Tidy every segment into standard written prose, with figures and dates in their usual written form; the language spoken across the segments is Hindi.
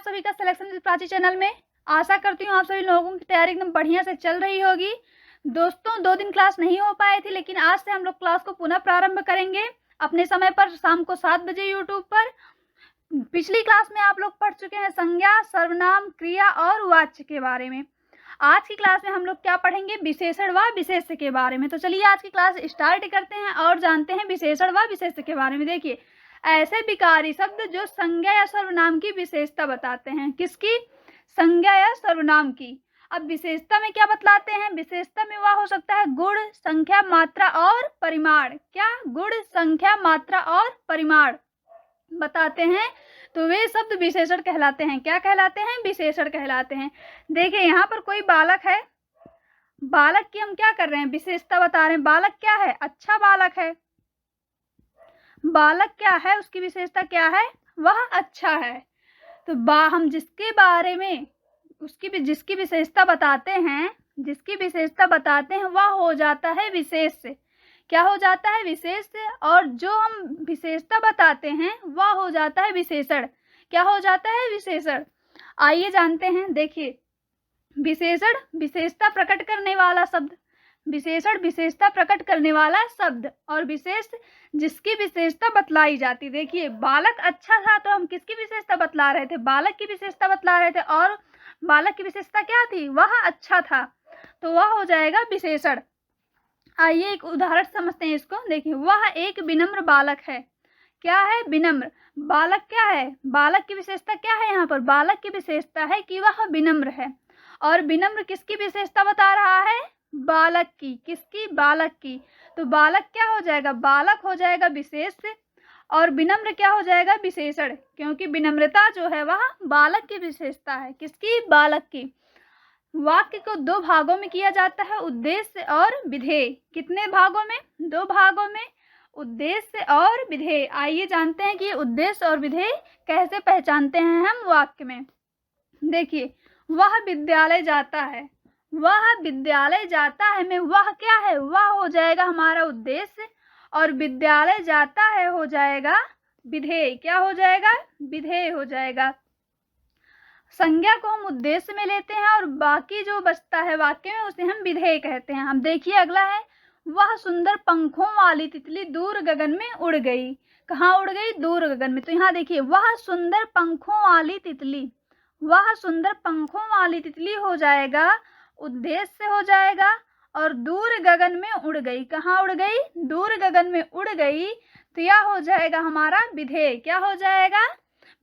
सभी का सिलेक्शन विद प्राची चैनल में। आशा करती हूँ आप सभी लोगों की तैयारी एकदम बढ़िया से चल रही होगी। दोस्तों 2 दिन क्लास नहीं हो पाए थे, लेकिन आज से हम लोग क्लास को पुनः प्रारंभ करेंगे अपने समय पर, शाम को 7 बजे यूट्यूब पर। पिछली क्लास में आप लोग पढ़ चुके हैं संज्ञा, सर्वनाम, क्रिया और वाच्य के बारे में। आज की क्लास में हम लोग क्या पढ़ेंगे? विशेषण व विशेष्य के बारे में। तो चलिए आज की क्लास स्टार्ट करते हैं और जानते हैं विशेषण व विशेष्य के बारे में। देखिए, ऐसे विकारी शब्द जो संज्ञा या सर्वनाम की विशेषता बताते हैं। किसकी? संज्ञा या सर्वनाम की। अब विशेषता में क्या बतलाते हैं? विशेषता में वह हो सकता है गुण, संख्या, मात्रा और परिमाण। क्या? गुण, संख्या, मात्रा और परिमाण बताते हैं, तो वे शब्द विशेषण कहलाते हैं। क्या कहलाते हैं? विशेषण कहलाते हैं। देखिए यहाँ पर कोई बालक है, बालक की हम क्या कर रहे हैं? विशेषता बता रहे हैं। बालक क्या है? अच्छा बालक है। बालक क्या है? उसकी विशेषता क्या है? वह अच्छा है। तो हम जिसके बारे में जिसकी विशेषता बताते हैं, वह हो जाता है विशेष्य। क्या हो जाता है? विशेष्य। और जो हम विशेषता बताते हैं वह हो जाता है विशेषण। क्या हो जाता है? विशेषण। आइए जानते हैं। देखिए, विशेषण विशेषता प्रकट करने वाला शब्द, विशेषण विशेषता प्रकट करने वाला शब्द, और विशेष जिसकी विशेषता बतलाई जाती। देखिए, बालक अच्छा था तो हम किसकी विशेषता बतला रहे थे? बालक की विशेषता बतला रहे थे। और बालक की विशेषता क्या थी? वह अच्छा था, तो वह हो जाएगा विशेषण। आइए एक उदाहरण समझते हैं इसको। देखिए, वह एक विनम्र बालक है। क्या है? विनम्र। बालक क्या है? बालक की विशेषता क्या है? यहाँ पर बालक की विशेषता है कि वह विनम्र है। और विनम्र किसकी विशेषता बता रहा है? बालक की। किसकी? बालक की। तो बालक क्या हो जाएगा? बालक हो जाएगा विशेष्य, और विनम्र क्या हो जाएगा? विशेषण, क्योंकि विनम्रता जो है वह बालक की विशेषता है। किसकी? बालक की। वाक्य को 2 भागों में किया जाता है, उद्देश्य और विधेय। कितने भागों में? 2 भागों में, उद्देश्य और विधेय। आइए जानते हैं कि उद्देश्य और विधेय कैसे पहचानते हैं हम वाक्य में। देखिए, वह विद्यालय जाता है। वह विद्यालय जाता है में वह क्या है? वह हो जाएगा हमारा उद्देश्य, और विद्यालय जाता है हो जाएगा विधेय। क्या हो जाएगा? विधेय हो जाएगा। संज्ञा को हम उद्देश्य में लेते हैं और बाकी जो बचता है वाक्य में उसे हम विधेय कहते हैं। हम देखिए अगला है, वह सुंदर पंखों वाली तितली दूर गगन में उड़ गई। कहाँ उड़ गई? दूर गगन में। तो यहाँ देखिए, वह सुंदर पंखों वाली तितली, वह सुंदर पंखों वाली तितली हो जाएगा उद्देश्य हो जाएगा, और दूर गगन में उड़ गई। कहाँ उड़ गई? दूर गगन में उड़ गई, तो यह हो जाएगा हमारा विधेय। क्या हो जाएगा?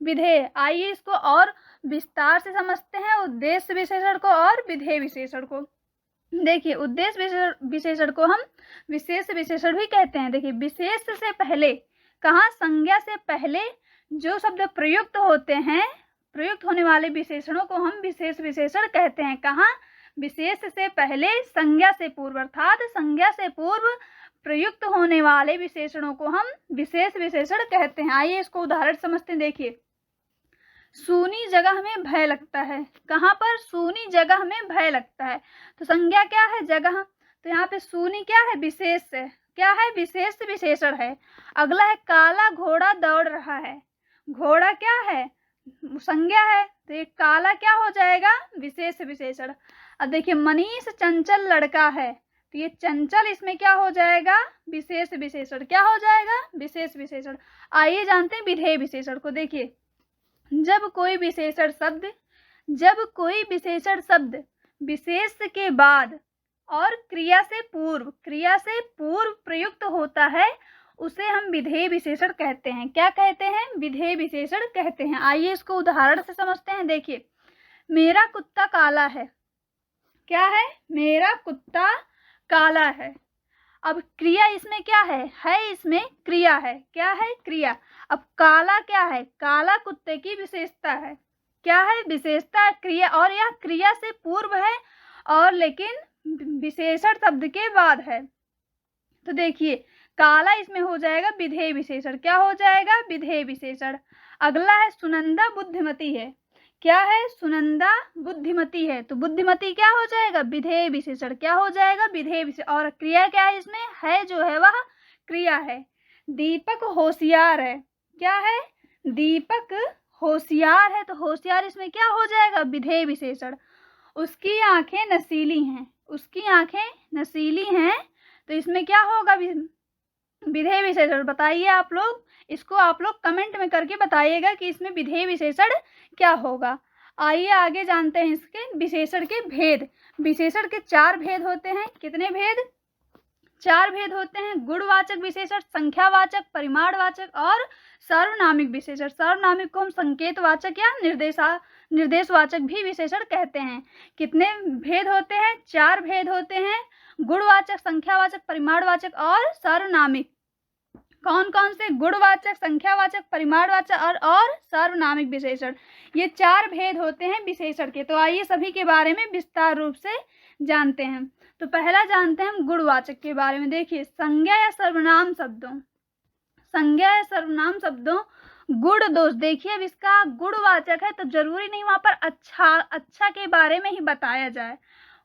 विधेय। आइए इसको और विस्तार से समझते हैं, उद्देश्य विशेषण को और विधेय विशेषण को। देखिए, उद्देश्य विशेषण को हम विशेष विशेषण भी कहते हैं। देखिए, विशेष से पहले, कहाँ? संज्ञा से पहले जो शब्द प्रयुक्त होते हैं, प्रयुक्त होने वाले विशेषणों को हम विशेष विशेषण कहते हैं। कहाँ? विशेष से पहले, संज्ञा से पूर्व, अर्थात संज्ञा से पूर्व प्रयुक्त होने वाले विशेषणों को हम विशेष विशेषण कहते हैं। आइए इसको उदाहरण समझते हैं। देखिए, सूनी जगह में भय लगता है। कहाँ पर? सूनी जगह में भय लगता है। तो संज्ञा क्या है? जगह। तो यहाँ पे सूनी क्या है? विशेष है। क्या है? विशेष विशेषण है। अगला है, काला घोड़ा दौड़ रहा है। घोड़ा क्या है? संज्ञा है। तो ये काला क्या हो जाएगा? विशेष विशेषण। अब देखिए, मनीष चंचल लड़का है। तो ये चंचल इसमें क्या हो जाएगा? विशेष विशेषण। क्या हो जाएगा? विशेष विशेषण। आइए जानते हैं विधेय विशेषण को। देखिए, जब कोई विशेषण शब्द विशेष के बाद और क्रिया से पूर्व प्रयुक्त होता है, उसे हम विधेय विशेषण कहते हैं। क्या कहते हैं? विधेय विशेषण कहते हैं। आइए इसको उदाहरण से समझते हैं। देखिए, मेरा कुत्ता काला है। क्या है? मेरा कुत्ता काला है। अब क्रिया इसमें क्या है? इसमें क्रिया है। क्या है? क्रिया। अब काला क्या है? काला कुत्ते की विशेषता है। क्या है? विशेषता, क्रिया, और यह क्रिया से पूर्व है, और लेकिन विशेषण शब्द के बाद है। तो देखिए, काला इसमें हो जाएगा विधेय विशेषण। क्या हो जाएगा? विधेय विशेषण। अगला है, सुनंदा बुद्धिमती है। क्या है? सुनंदा बुद्धिमती है। तो बुद्धिमती क्या हो जाएगा? विधेय विशेषण। क्या हो जाएगा? विधेय विशेषण। और क्रिया क्या है इसमें? है जो है वह क्रिया है। दीपक होशियार है। क्या है? दीपक होशियार है तो होशियार इसमें क्या हो जाएगा, विधेय विशेषण। उसकी आंखें नशीली हैं, उसकी आंखें नशीली हैं तो इसमें क्या होगा, विधेय विशेषण। बताइए आप लोग, इसको आप लोग कमेंट में करके बताइएगा कि इसमें विधेय विशेषण क्या होगा। आइए आगे जानते हैं इसके विशेषण के भेद। विशेषण के 4 भेद होते हैं। कितने भेद, 4 भेद होते हैं। गुणवाचक विशेषण, संख्यावाचक, परिमाणवाचक और सार्वनामिक विशेषण। सार्वनामिक को हम संकेतवाचक या निर्देशवाचक भी विशेषण कहते हैं। कितने भेद होते हैं, 4 भेद होते हैं। गुणवाचक, संख्यावाचक, परिमाणवाचक और सार्वनामिक। कौन कौन से, गुणवाचक, संख्यावाचक, परिमाणवाचक और सार्वनामिक विशेषण। ये 4 भेद होते हैं विशेषण के। तो आइए सभी के बारे में विस्तार रूप से जानते हैं। तो पहला जानते हैं हम गुणवाचक के बारे में। देखिए, संज्ञा या सर्वनाम शब्दों, संज्ञा या सर्वनाम शब्दों गुण दोष। देखिए, अब इसका गुणवाचक है तो जरूरी नहीं वहां पर अच्छा के बारे में ही बताया जाए,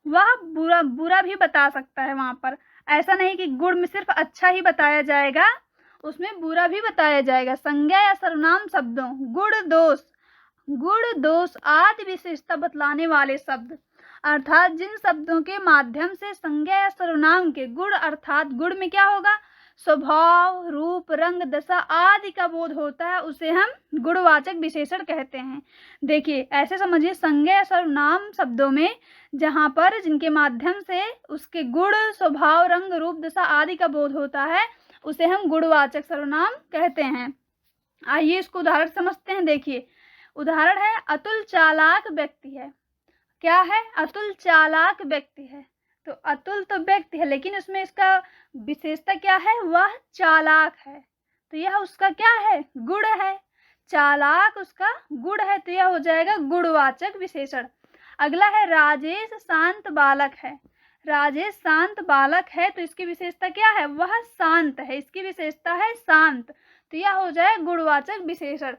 वह बुरा भी बता सकता है वहां पर। ऐसा नहीं कि गुण में सिर्फ अच्छा ही बताया जाएगा, उसमें बुरा भी बताया जाएगा। संज्ञा या सर्वनाम शब्दों गुण दोष आदि विशेषता बतलाने वाले शब्द, अर्थात जिन शब्दों के माध्यम से संज्ञा या सर्वनाम के गुण, अर्थात गुण में क्या होगा, स्वभाव, रूप, रंग, दशा आदि का बोध होता है, उसे हम गुणवाचक विशेषण कहते हैं। देखिए, ऐसे समझिए, संज्ञा या सर्वनाम शब्दों में जहाँ पर जिनके माध्यम से उसके गुण, स्वभाव, रंग, रूप, दशा आदि का बोध होता है, उसे हम गुणवाचक सर्वनाम कहते हैं। आइए इसको उदाहरण समझते हैं। देखिए, उदाहरण है, अतुल चालाक व्यक्ति है। क्या है, अतुल चालाक व्यक्ति है। तो अतुल तो व्यक्ति है, लेकिन उसमें इसका विशेषता क्या है, वह चालाक है। तो यह उसका क्या है, गुण है। चालाक उसका गुण है, तो यह हो जाएगा गुणवाचक विशेषण। अगला है, राजेश शांत बालक है। राजेश शांत बालक है तो इसकी विशेषता क्या है, वह शांत है। इसकी विशेषता है शांत, तो यह हो जाए गुणवाचक विशेषण।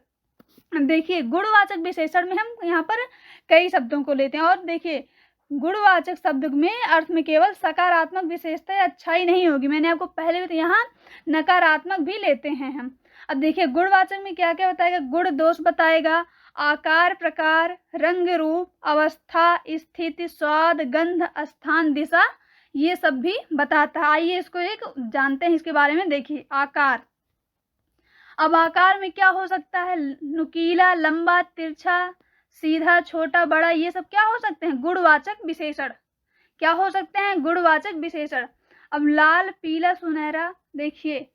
देखिए, गुणवाचक विशेषण में हम यहाँ पर कई शब्दों को लेते हैं। और देखिए, गुणवाचक शब्द में अर्थ में केवल सकारात्मक विशेषता या अच्छाई नहीं होगी। मैंने आपको पहले भी तो यहाँ नकारात्मक भी लेते हैं हम। अब देखिए, गुणवाचक में क्या क्या बताएगा, गुण दोष बताएगा, आकार, प्रकार, रंग, रूप, अवस्था, स्थिति, स्वाद, गंध, स्थान, दिशा, ये सब भी बताता है। आइए इसको एक जानते हैं इसके बारे में। देखिए, आकार। अब आकार में क्या हो सकता है, नुकीला, लंबा, तिरछा, सीधा, छोटा, बड़ा, ये सब क्या हो सकते हैं, गुणवाचक विशेषण। क्या हो सकते हैं, गुणवाचक विशेषण। अब लाल, पीला, सुनहरा। देखिए,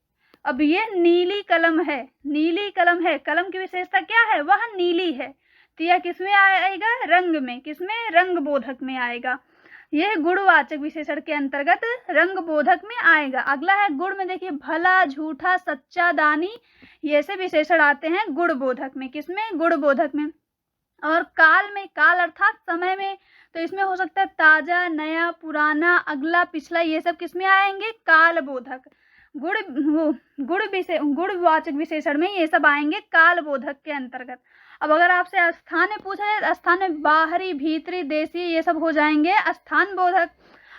अब ये नीली कलम है, नीली कलम है, कलम की विशेषता क्या है, वह नीली है। तो यह किसमें आएगा, रंग में, किसमें, रंग बोधक में आएगा। यह गुणवाचक विशेषण के अंतर्गत रंग बोधक में आएगा। अगला है गुण में। देखिए, भला, झूठा, सच्चा, दानी, ये से विशेषण आते हैं गुण बोधक में। किसमें, गुण बोधक में। और काल में, काल अर्थात समय में, तो इसमें हो सकता है ताजा, नया, पुराना, अगला, पिछला, ये सब किसमें आएंगे, काल बोधक। गुणवाचक विशेषण में ये सब आएंगे काल बोधक के अंतर्गत। अब अगर आपसे स्थान में पूछा जाए, स्थान में बाहरी, भीतरी, देशी, ये सब हो जाएंगे स्थान बोधक।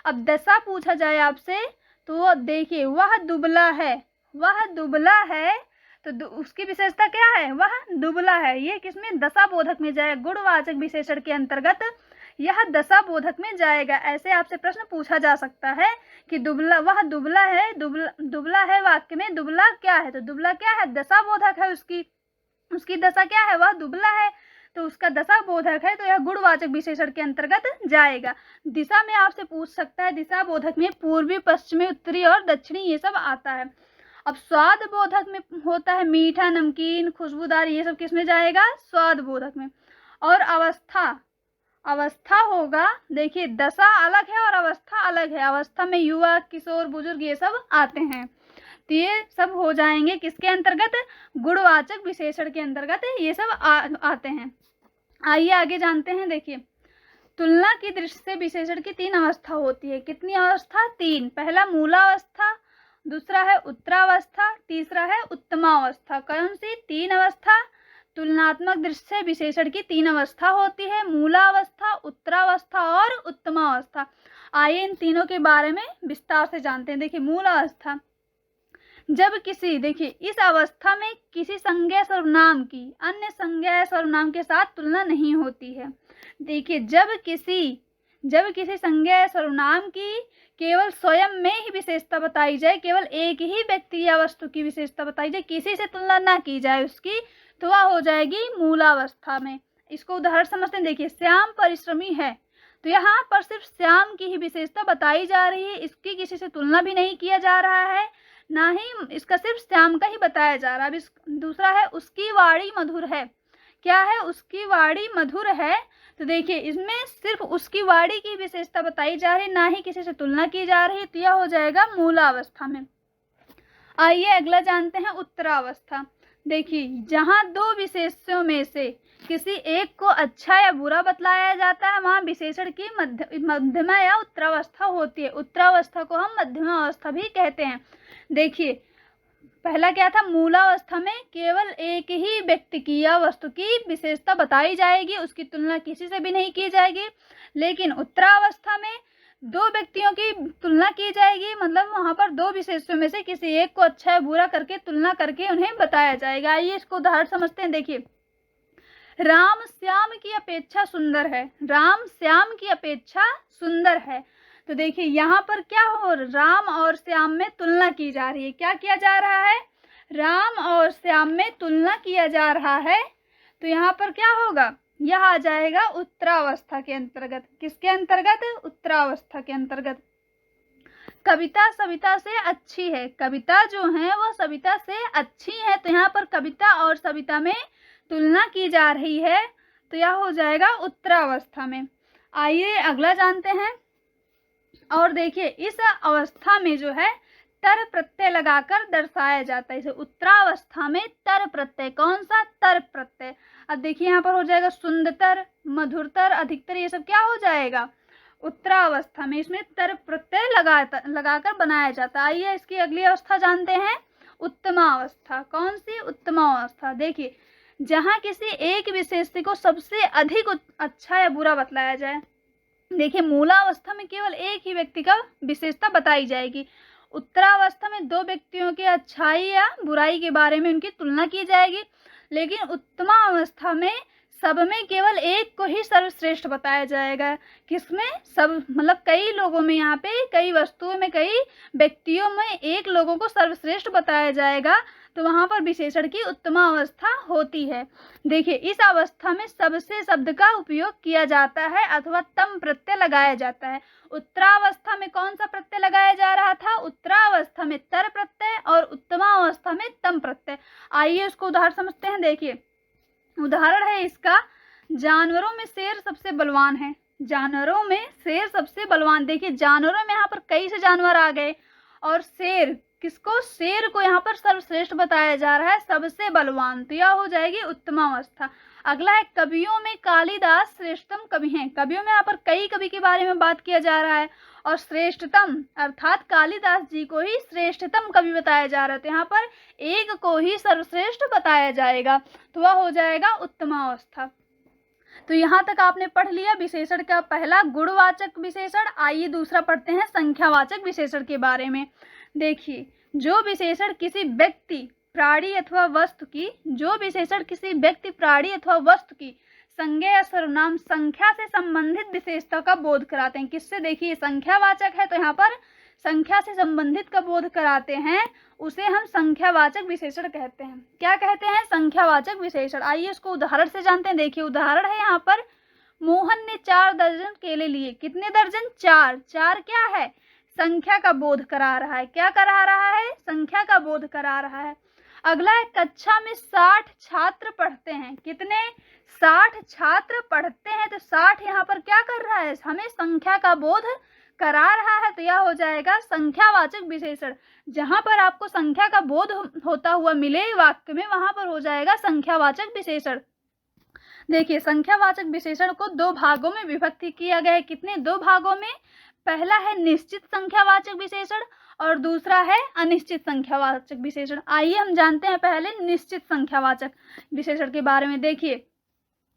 अब दशा पूछा जाए आपसे, तो देखिए, वह दुबला है, वह दुबला है, तो उसकी विशेषता क्या है, वह दुबला है। ये किसमें, दशा बोधक में जाएगा। गुणवाचक विशेषण के अंतर्गत यह दशा बोधक में जाएगा। ऐसे आपसे प्रश्न पूछा जा सकता है कि दुबला, वह दुबला है, दुबला है, वाक्य में दुबला क्या है, तो दुबला क्या है, दशा बोधक है। उसकी दशा क्या है, वह दुबला है, तो उसका दशा बोधक है, तो यह गुणवाचक विशेषण के अंतर्गत जाएगा। दिशा में आपसे पूछ सकता है, दिशा बोधक में पूर्वी, पश्चिमी, उत्तरी और दक्षिणी, ये सब आता है। अब स्वाद बोधक में होता है मीठा, नमकीन, खुशबूदार, ये सब किसमें जाएगा, स्वाद बोधक में। और अवस्था होगा। देखिए, दशा अलग है और अवस्था अलग है। अवस्था में युवा, किशोर, बुजुर्ग, ये सब आते हैं। तो ये सब हो जाएंगे किसके अंतर्गत, गुणवाचक विशेषण के अंतर्गत ये सब आते हैं। आइए आगे जानते हैं। देखिए, तुलना की दृष्टि से विशेषण की 3 अवस्था होती है। कितनी अवस्था, 3। पहला मूलावस्था, दूसरा है उत्तरावस्था, तीसरा है उत्तमावस्था। कौन सी 3 अवस्था, तुलनात्मक दृष्टि से विशेषण की 3 अवस्था होती है, मूलावस्था, उत्तरावस्था और उत्तमावस्था। आइए इन तीनों के बारे में विस्तार से जानते हैं। देखिए, मूलावस्था, जब किसी, देखिए इस अवस्था में किसी संज्ञा सर्वनाम की अन्य संज्ञा सर्वनाम के साथ तुलना नहीं होती है। देखिए जब किसी संज्ञा सर्वनाम की केवल स्वयं में ही विशेषता बताई जाए, केवल एक ही व्यक्ति या वस्तु की विशेषता बताई जाए, किसी से तुलना ना की जाए उसकी, तो वह हो जाएगी मूलावस्था में। इसको उदाहरण समझते हैं। देखिए श्याम परिश्रमी है, तो यहाँ पर सिर्फ श्याम की ही विशेषता बताई जा रही है, इसकी किसी से तुलना भी नहीं किया जा रहा है, ना ही इसका सिर्फ श्याम का ही बताया जा रहा है। अब दूसरा है उसकी वाणी मधुर है। क्या है? उसकी वाणी मधुर है। तो देखिए इसमें सिर्फ उसकी वाणी की विशेषता बताई जा रही, ना ही किसी से तुलना की जा रही, तो यह हो जाएगा मूलावस्था में। आइए अगला जानते हैं उत्तरावस्था। देखिए जहाँ दो विशेषणों में से किसी एक को अच्छा या बुरा बतलाया जाता है, वहाँ विशेषण की मध्यमा या उत्तरावस्था होती है। उत्तरावस्था को हम मध्यमा अवस्था भी कहते हैं। देखिए पहला क्या था? मूलावस्था में केवल एक ही व्यक्ति की या वस्तु की विशेषता बताई जाएगी, उसकी तुलना किसी से भी नहीं की जाएगी। लेकिन उत्तरावस्था में दो व्यक्तियों की तुलना की जाएगी, मतलब वहां पर दो विशेषों में से किसी एक को अच्छा या बुरा करके तुलना करके उन्हें बताया जाएगा। आइए इसको उदाहरण समझते हैं। देखिए राम श्याम की अपेक्षा सुंदर है। राम श्याम की अपेक्षा सुंदर है। तो देखिए यहाँ पर क्या हो, राम और श्याम में तुलना की जा रही है। क्या किया जा रहा है? राम और श्याम में तुलना किया जा रहा है। तो यहाँ पर क्या होगा? यह आ जाएगा उत्तरावस्था के अंतर्गत। किसके अंतर्गत? उत्तरावस्था के अंतर्गत। कविता सविता से अच्छी है। कविता जो है वह सविता से अच्छी है, तो यहाँ पर कविता और सविता में तुलना की जा रही है, तो यह हो जाएगा उत्तरावस्था में। आइए अगला जानते हैं। और देखिए इस अवस्था में जो है तर प्रत्यय लगाकर दर्शाया जाता है। इसे उत्तरावस्था में तर प्रत्यय, कौन सा? तर प्रत्यय। अब देखिए यहाँ पर हो जाएगा सुंदरतर, मधुरतर, अधिकतर, ये सब क्या हो जाएगा? उत्तरावस्था में इसमें तर प्रत्यय लगाकर बनाया जाता है। आइए इसकी अगली अवस्था जानते हैं, उत्तमावस्था। कौन सी? उत्तमावस्था। देखिए जहाँ किसी एक विशेषण को सबसे अधिक अच्छा या बुरा बतलाया जाए। देखिए मूलावस्था में केवल एक ही व्यक्ति का विशेषता बताई जाएगी। उत्तरावस्था में दो व्यक्तियों के अच्छाई या बुराई के बारे में उनकी तुलना की जाएगी। लेकिन उत्तमावस्था में सब में केवल एक को ही सर्वश्रेष्ठ बताया जाएगा। किसमें? सब, मतलब कई लोगों में, यहाँ पे कई वस्तुओं में, कई व्यक्तियों में एक लोगों को सर्वश्रेष्ठ बताया जाएगा, तो वहाँ पर विशेषण की उत्तमावस्था होती है। देखिए इस अवस्था में सबसे शब्द का उपयोग किया जाता है अथवा तम प्रत्यय लगाया जाता है। उत्तरावस्था में कौन सा प्रत्यय लगाया जा रहा था? उत्तरावस्था में तर प्रत्यय और उत्तमावस्था में तम प्रत्यय। आइए उसको उदाहरण समझते हैं। देखिए उदाहरण है इसका, जानवरों में शेर सबसे बलवान है। जानवरों में शेर सबसे बलवान। देखिए जानवरों में यहाँ पर कई से जानवर आ गए, और शेर किसको? शेर को यहाँ पर सर्वश्रेष्ठ बताया जा रहा है, सबसे बलवान, तो यह हो जाएगी उत्तमावस्था। अगला है कवियों में कालिदास श्रेष्ठतम कवि हैं। कवियों में यहाँ पर कई कवि के बारे में बात किया जा रहा है, और श्रेष्ठतम अर्थात कालिदास जी को ही श्रेष्ठतम कवि बताया जा रहा है, तो यहाँ पर एक को ही सर्वश्रेष्ठ बताया जाएगा, तो वह हो जाएगा उत्तमावस्था। तो यहाँ तक आपने पढ़ लिया विशेषण का पहला गुणवाचक विशेषण। आइए दूसरा पढ़ते हैं संख्यावाचक विशेषण के बारे में। देखिए जो विशेषण किसी व्यक्ति, प्राणी अथवा वस्तु की, जो विशेषण किसी व्यक्ति, प्राणी अथवा वस्तु की संज्ञा या सर्वनाम संख्या से संबंधित विशेषता का बोध कराते हैं। किससे? देखिए संख्यावाचक है, तो यहाँ पर संख्या से संबंधित का बोध कराते हैं, उसे हम संख्यावाचक विशेषण कहते हैं। क्या कहते हैं? संख्यावाचक विशेषण। आइए इसको उदाहरण से जानते हैं। देखिए उदाहरण है यहाँ पर, मोहन ने 4 दर्जन केले लिए। कितने दर्जन? 4। 4 क्या है? संख्या का बोध करा रहा है। क्या करा रहा है? संख्या का बोध करा रहा है। अगला है कक्षा में 60 छात्र पढ़ते हैं। कितने? 60 छात्र पढ़ते हैं, तो 60 यहाँ पर क्या कर रहा है? हमें संख्या का बोध करा रहा है, तो यह हो जाएगा संख्यावाचक विशेषण। जहां पर आपको संख्या का बोध होता हुआ मिले वाक्य में, वहां पर हो जाएगा संख्यावाचक विशेषण। देखिए संख्यावाचक विशेषण को 2 भागों में विभक्ति किया गया है। कितने? 2 भागों में। पहला है निश्चित संख्यावाचक विशेषण और दूसरा है अनिश्चित संख्यावाचक विशेषण। आइए हम जानते हैं पहले निश्चित संख्यावाचक विशेषण के बारे में। देखिए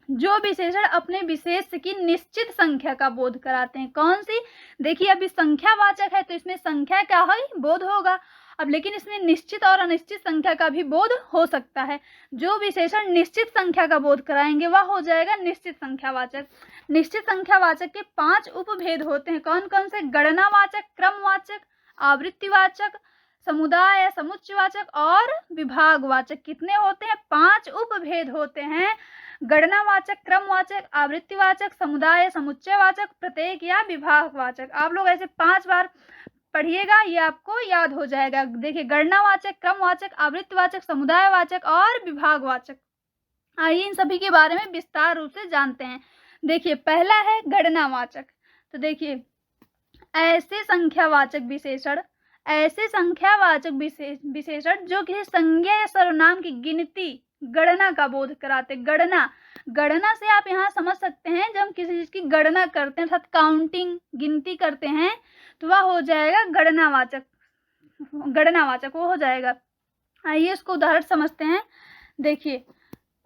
जो विशेषण अपने विशेष की निश्चित संख्या का बोध कराते हैं। कौन सी? देखिए अभी संख्यावाचक है, तो इसमें संख्या क्या है? बोध होगा। अब लेकिन इसमें निश्चित और अनिश्चित संख्या का भी बोध हो सकता है। जो विशेषण निश्चित संख्या का बोध कराएंगे वह हो जाएगा निश्चित संख्यावाचक। निश्चित संख्यावाचक के 5 उपभेद होते हैं। कौन कौन से? गणनावाचक, क्रमवाचक, आवृत्तिवाचक, समुदाय या समुच्चयवाचक और विभागवाचक। कितने होते हैं? 5 उपभेद होते हैं। गणनावाचक, क्रमवाचक, आवृत्तिवाचक, समुदाय, समुच्चयवाचक, प्रत्येक या विभागवाचक। आप लोग ऐसे 5 बार पढ़िएगा, ये आपको याद हो जाएगा। देखिए, गणनावाचक, क्रमवाचक, आवृत्तिवाचक, समुदायवाचक और विभागवाचक। आइए इन सभी के बारे में विस्तार रूप से जानते हैं। देखिए, पहला है गणनावाचक। तो देखिए, ऐसे संख्यावाचक विशेषण जो किसी संज्ञा या सर्वनाम की गिनती, गणना का बोध कराते। गणना से आप यहाँ समझ सकते हैं, जब हम किसी चीज की गणना करते हैं अर्थात काउंटिंग, गिनती करते हैं, तो वह हो जाएगा गणनावाचक वो हो जाएगा। आइए इसको उदाहरण समझते हैं। देखिए,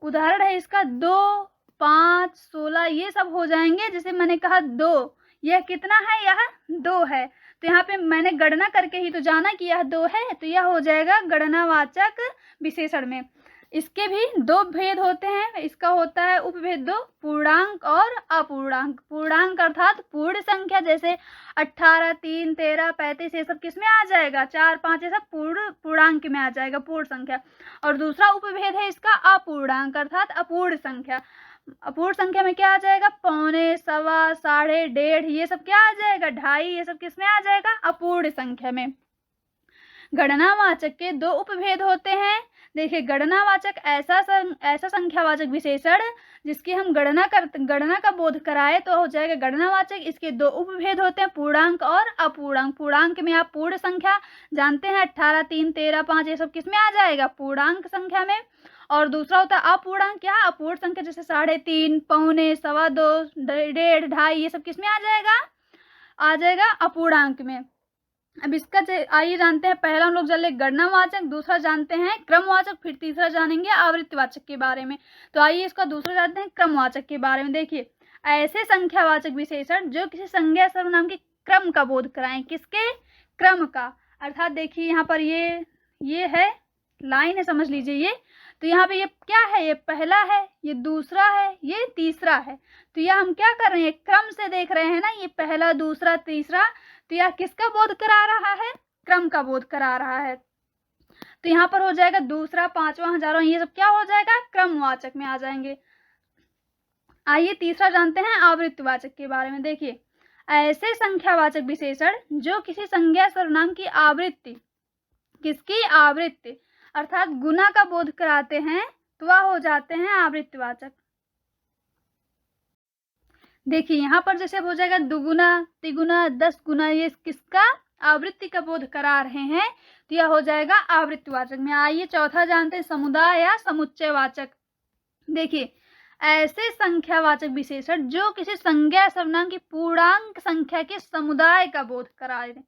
उदाहरण है इसका 2, 5, 16 ये सब हो जाएंगे। जैसे मैंने कहा 2, यह कितना है? यह 2 है। तो यहाँ पे मैंने गणना करके ही तो जाना कि यह 2 है, तो यह हो जाएगा गणनावाचक विशेषण में। इसके भी 2 भेद होते हैं। इसका होता है उपभेद 2, पूर्णांक और अपूर्णांक। पूर्णांक अर्थात पूर्ण संख्या, जैसे 18, 3, 13, 35 ये सब किस में आ जाएगा? 4, 5 ये सब पूर्णांक में आ जाएगा, पूर्ण संख्या। और दूसरा उपभेद है इसका अपूर्णांक अर्थात अपूर्ण संख्या। अपूर्ण संख्या में क्या आ जाएगा? पौने, सवा, साढ़े, डेढ़ ये सब क्या आ जाएगा? ढाई ये सब किस में आ जाएगा? अपूर्ण संख्या में। गणनावाचक के 2 उपभेद होते हैं। देखिए, गणनावाचक ऐसा संख्यावाचक विशेषण जिसकी हम गणना का बोध कराए तो हो जाएगा गणनावाचक। इसके 2 उपभेद होते हैं, पूर्णांक और अपूर्णांक। पूर्णांक में आप पूर्ण संख्या जानते हैं, 18, 3, 13, 5 ये सब किस में आ जाएगा? पूर्णांक संख्या में। और दूसरा होता है अपूर्णांक। क्या? अपूर्ण संख्या, जैसे 3.5, पौने, सवा 2, डेढ़, ढाई ये सब किस में आ जाएगा? अपूर्णांक में। अब इसका आइए जानते हैं। पहला हम लोग जान ले गणनावाचक, दूसरा जानते हैं क्रमवाचक, फिर तीसरा जानेंगे आवृत्तिवाचक के बारे में। तो आइए इसका दूसरा जानते हैं क्रमवाचक के बारे में। देखिए, ऐसे संख्यावाचक विशेषण जो किसी संज्ञा सर्वनाम के क्रम का बोध कराएं। किसके? क्रम का। अर्थात देखिए, यहाँ पर ये है लाइन है, समझ लीजिए ये। तो यहाँ पे ये क्या है? ये पहला है, ये दूसरा है, ये तीसरा है। तो यह हम क्या कर रहे हैं? क्रम से देख रहे हैं ना, ये पहला, दूसरा, तीसरा। तो यह किसका बोध करा रहा है? क्रम का बोध करा रहा है। तो यहाँ पर हो जाएगा दूसरा, पांचवा, हजारों ये सब क्या हो जाएगा? क्रमवाचक में आ जाएंगे। आइए तीसरा जानते हैं आवृत्तिवाचक के बारे में। देखिए, ऐसे संख्यावाचक विशेषण जो किसी संज्ञा सर्वनाम की आवृत्ति, किसकी आवृत्ति अर्थात गुना का बोध कराते हैं, तो वह हो जाते हैं आवृत्तिवाचक। देखिए, यहाँ पर जैसे हो जाएगा दुगुना, तिगुना, 10 गुना, ये किसका? आवृत्ति का बोध करा रहे हैं, तो यह हो जाएगा आवृत्तिवाचक में। आइए चौथा जानते हैं समुदाय या समुच्चयवाचक। देखिए, ऐसे संख्यावाचक विशेषण जो किसी संज्ञा सर्वनाम की पूर्णांक संख्या के समुदाय का बोध करा रहे हैं।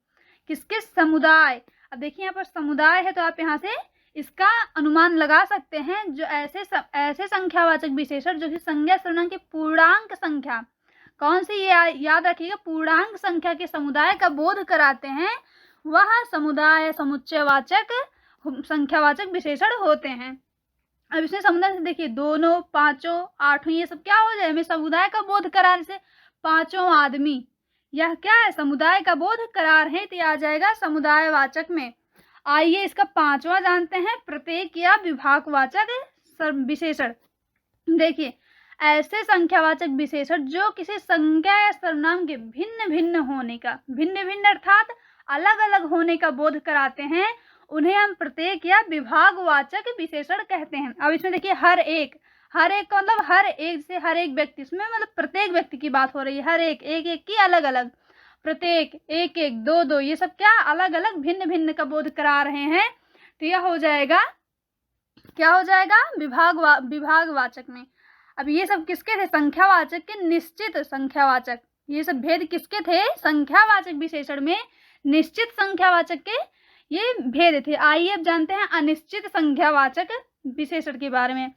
किसके? समुदाय। अब देखिए, यहाँ पर समुदाय है, तो आप यहाँ से इसका अनुमान लगा सकते हैं। जो ऐसे संख्यावाचक विशेषण जो कि संज्ञा सर्वनाम की पूर्णांक संख्या, कौन सी? ये याद रखिएगा, पूर्णांक संख्या के समुदाय का बोध कराते हैं, वह समुदाय समुच्चयवाचक संख्यावाचक विशेषण होते हैं। अब इसमें समुदाय से देखिए, दोनों, पांचों, आठों ये सब क्या हो जाए? हमें समुदाय का बोध कराने से पांचों आदमी, यह क्या है? समुदाय का बोध करा रहे हैं, तो आ जाएगा समुदायवाचक में। आइए इसका पांचवा जानते हैं प्रत्येक या विभागवाचक विशेषण। देखिए, ऐसे संख्यावाचक विशेषण जो किसी संज्ञा या सर्वनाम के भिन्न भिन्न अर्थात अलग अलग होने का बोध कराते हैं, उन्हें हम प्रत्येक या विभागवाचक विशेषण कहते हैं। अब इसमें देखिए, हर एक का मतलब हर एक से हर एक व्यक्ति, इसमें मतलब प्रत्येक व्यक्ति की बात हो रही है। हर एक की अलग अलग, प्रत्येक, एक, दो, ये सब क्या? अलग अलग भिन्न का बोध करा रहे हैं, तो यह हो जाएगा, क्या हो जाएगा? विभागवाचक में। अब ये सब किसके थे? संख्यावाचक के निश्चित संख्यावाचक। ये सब भेद किसके थे? संख्यावाचक विशेषण में निश्चित संख्यावाचक के ये भेद थे। आइए अब जानते हैं अनिश्चित संख्यावाचक विशेषण के बारे में।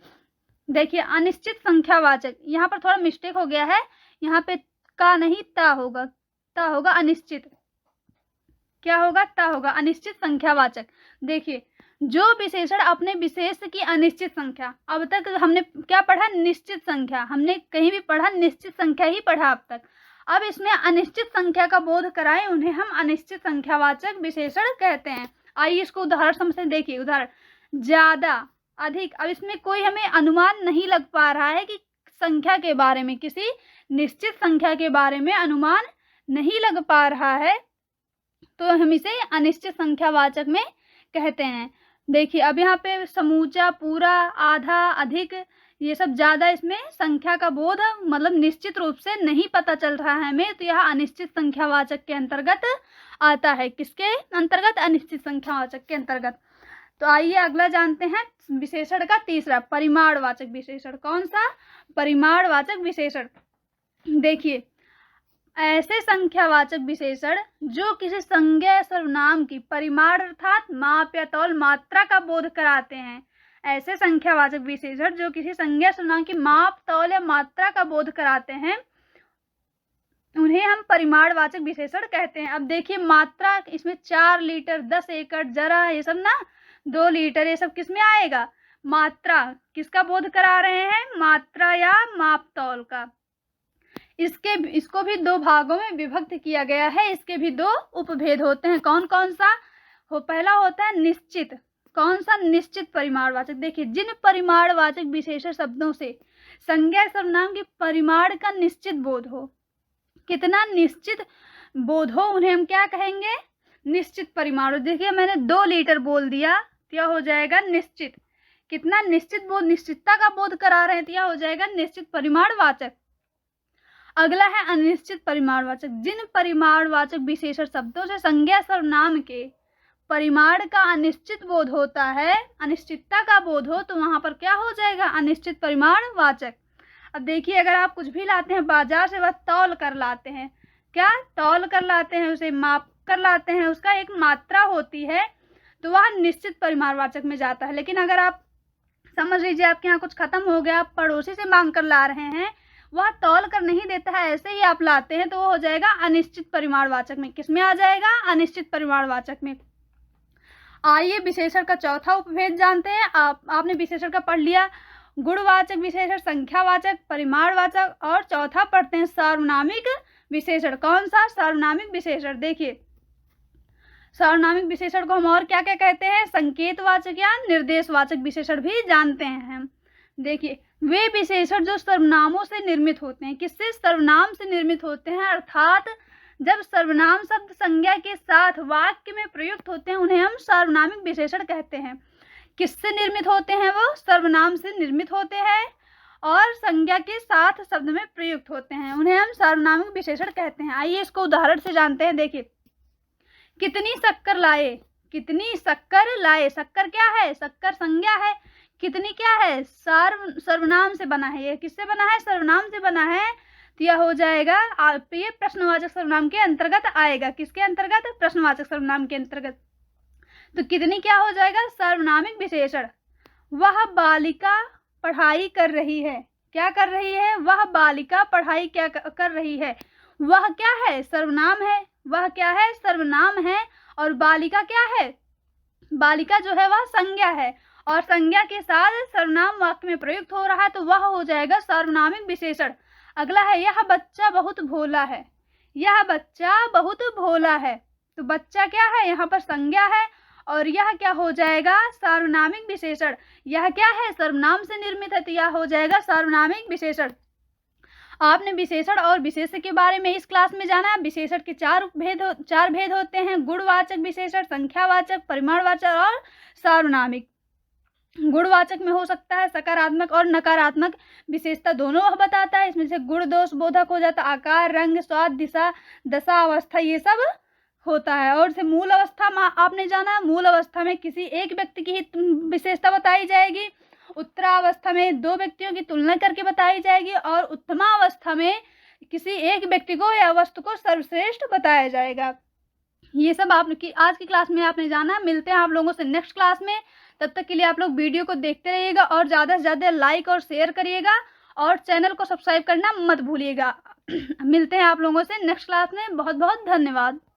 देखिए, अनिश्चित संख्यावाचक, यहाँ पर थोड़ा मिस्टेक हो गया है, यहाँ पे का नहीं ता होगा, अनिश्चित। क्या होगा? त होगा, अनिश्चित संख्यावाचक। देखिए, जो विशेषण अपने विशेष की अनिश्चित संख्या, अब तक हमने क्या पढ़ा? निश्चित संख्या। हमने कहीं भी पढ़ा निश्चित संख्या ही पढ़ा अब तक। अब इसमें अनिश्चित संख्या का बोध कराएं, उन्हें हम अनिश्चित संख्यावाचक विशेषण कहते हैं। आइए इसको उदाहरण समझते हैं। देखिए उदाहरण, ज्यादा, अधिक। अब इसमें कोई हमें अनुमान नहीं लग पा रहा है कि संख्या के बारे में, किसी निश्चित संख्या के बारे में अनुमान नहीं लग पा रहा है, तो हम इसे अनिश्चित संख्यावाचक में कहते हैं। देखिए अब यहाँ पे समूचा, पूरा, आधा, अधिक, ये सब ज़्यादा, इसमें संख्या का बोध मतलब निश्चित रूप से नहीं पता चल रहा है हमें, तो यह अनिश्चित संख्यावाचक के अंतर्गत आता है। किसके अंतर्गत? अनिश्चित संख्यावाचक के अंतर्गत। तो आइए अगला जानते हैं विशेषण का तीसरा, परिमाणवाचक विशेषण। कौन सा? परिमाणवाचक विशेषण। देखिए, ऐसे संख्यावाचक विशेषण जो किसी संज्ञा सर्वनाम की परिमाण अर्थात माप या तौल, मात्रा का बोध कराते हैं। ऐसे संख्यावाचक विशेषण जो किसी संज्ञा सर्वनाम की माप, तौल या मात्रा का बोध कराते हैं, उन्हें हम परिमाणवाचक विशेषण कहते हैं। अब देखिए मात्रा, इसमें 4 लीटर, 10 एकड़, जरा, ये सब ना, 2 लीटर, ये सब किस में आएगा? मात्रा। किसका बोध करा रहे हैं? मात्रा या माप तौल का। इसको भी 2 भागों में विभक्त किया गया है। इसके भी 2 उपभेद होते हैं। कौन कौन सा? पहला होता है निश्चित। कौन सा? निश्चित परिमाणवाचक। देखिए, जिन परिमाणवाचक विशेषण शब्दों से संज्ञा सर्वनाम के परिमाण का निश्चित बोध हो, कितना निश्चित बोध हो, उन्हें हम क्या कहेंगे? निश्चित परिमाण। देखिए मैंने 2 लीटर बोल दिया, क्या हो जाएगा? निश्चित। कितना निश्चित बोध, निश्चितता का बोध करा रहे हैं, तो यह हो जाएगा निश्चित परिमाणवाचक। अगला है अनिश्चित परिमाणवाचक। जिन परिमाणवाचक विशेषण शब्दों से संज्ञा सर्वनाम के परिमाण का अनिश्चित बोध होता है, अनिश्चितता का बोध हो, तो वहां पर क्या हो जाएगा? अनिश्चित परिमाणवाचक। अब देखिए, अगर आप कुछ भी लाते हैं बाजार से, वह तौल कर लाते हैं। क्या? तौल कर लाते हैं, उसे माप कर लाते हैं, उसका एक मात्रा होती है, तो वह निश्चित परिमाणवाचक में जाता है। लेकिन अगर आप समझ लीजिए आपके यहाँ कुछ खत्म हो गया, आप पड़ोसी से मांग कर ला रहे हैं, वह तौल कर नहीं देता है, ऐसे ही आप लाते हैं, तो वो हो जाएगा अनिश्चित परिमाणवाचक में। किसमें आ जाएगा? अनिश्चित परिमाणवाचक में। आइए विशेषण का चौथा उपभेद जानते हैं। आपने विशेषण का पढ़ लिया, गुणवाचक विशेषण, संख्यावाचक, परिमाणवाचक, और चौथा पढ़ते हैं सार्वनामिक विशेषण। कौन सा? सार्वनामिक विशेषण। देखिए, सार्वनामिक विशेषण को हम और क्या क्या कहते हैं? संकेतवाचक या निर्देशवाचक विशेषण भी जानते हैं हम। देखिए, वे विशेषण जो सर्वनामों से निर्मित होते हैं। किससे? सर्वनाम से निर्मित होते हैं, अर्थात जब सर्वनाम शब्द संज्ञा के साथ वाक्य में प्रयुक्त होते हैं, उन्हें हम सार्वनामिक विशेषण कहते हैं। किससे निर्मित होते हैं? वो सर्वनाम से निर्मित होते हैं और संज्ञा के साथ शब्द में प्रयुक्त होते हैं, उन्हें हम सार्वनामिक विशेषण कहते हैं। आइए इसको उदाहरण से जानते हैं। देखिए, कितनी शक्कर लाए, कितनी शक्कर लाए। शक्कर क्या है? शक्कर संज्ञा है। कितनी क्या है? सर्वनाम से बना है। ये किससे बना है? सर्वनाम से बना है, तो यह हो जाएगा, ये प्रश्नवाचक सर्वनाम के अंतर्गत आएगा। किसके अंतर्गत? प्रश्नवाचक सर्वनाम के अंतर्गत। तो कितनी क्या हो जाएगा? सर्वनामिक विशेषण। वह बालिका पढ़ाई कर रही है। क्या कर रही है? वह बालिका पढ़ाई क्या कर रही है। वह क्या है? सर्वनाम है। वह क्या है? सर्वनाम है। और बालिका क्या है? बालिका जो है वह संज्ञा है, और संज्ञा के साथ सर्वनाम वाक्य में प्रयुक्त हो रहा है, तो वह हो जाएगा सार्वनामिक विशेषण। अगला है, यह बच्चा बहुत भोला है। यह बच्चा बहुत भोला है। तो बच्चा क्या है? यहाँ पर संज्ञा है, और यह क्या हो जाएगा? सार्वनामिक विशेषण। यह क्या है? सर्वनाम से निर्मित है, तो यह हो जाएगा सार्वनामिक विशेषण। आपने विशेषण और विशेष्य के बारे में इस क्लास में जाना। विशेषण के 4 भेद होते हैं: गुणवाचक विशेषण, संख्यावाचक, परिमाणवाचक और सार्वनामिक। गुणवाचक में हो सकता है सकारात्मक और नकारात्मक विशेषता दोनों वह बताता है। इसमें से गुण दोष बोधक हो जाता, आकार, रंग, स्वाद, दिशा, दशा, अवस्था, ये सब होता है। और से मूल अवस्था आपने जाना, मूल अवस्था में किसी एक व्यक्ति की ही विशेषता बताई जाएगी। उत्तरावस्था में 2 व्यक्तियों की तुलना करके बताई जाएगी, और उत्तमावस्था में किसी एक व्यक्ति को या वस्तु को सर्वश्रेष्ठ बताया जाएगा। ये सब आपकी आज की क्लास में आपने जाना। मिलते हैं आप लोगों से नेक्स्ट क्लास में। तब तक के लिए आप लोग वीडियो को देखते रहिएगा और ज़्यादा से ज़्यादा लाइक और शेयर करिएगा, और चैनल को सब्सक्राइब करना मत भूलिएगा। मिलते हैं आप लोगों से नेक्स्ट क्लास में। बहुत बहुत धन्यवाद।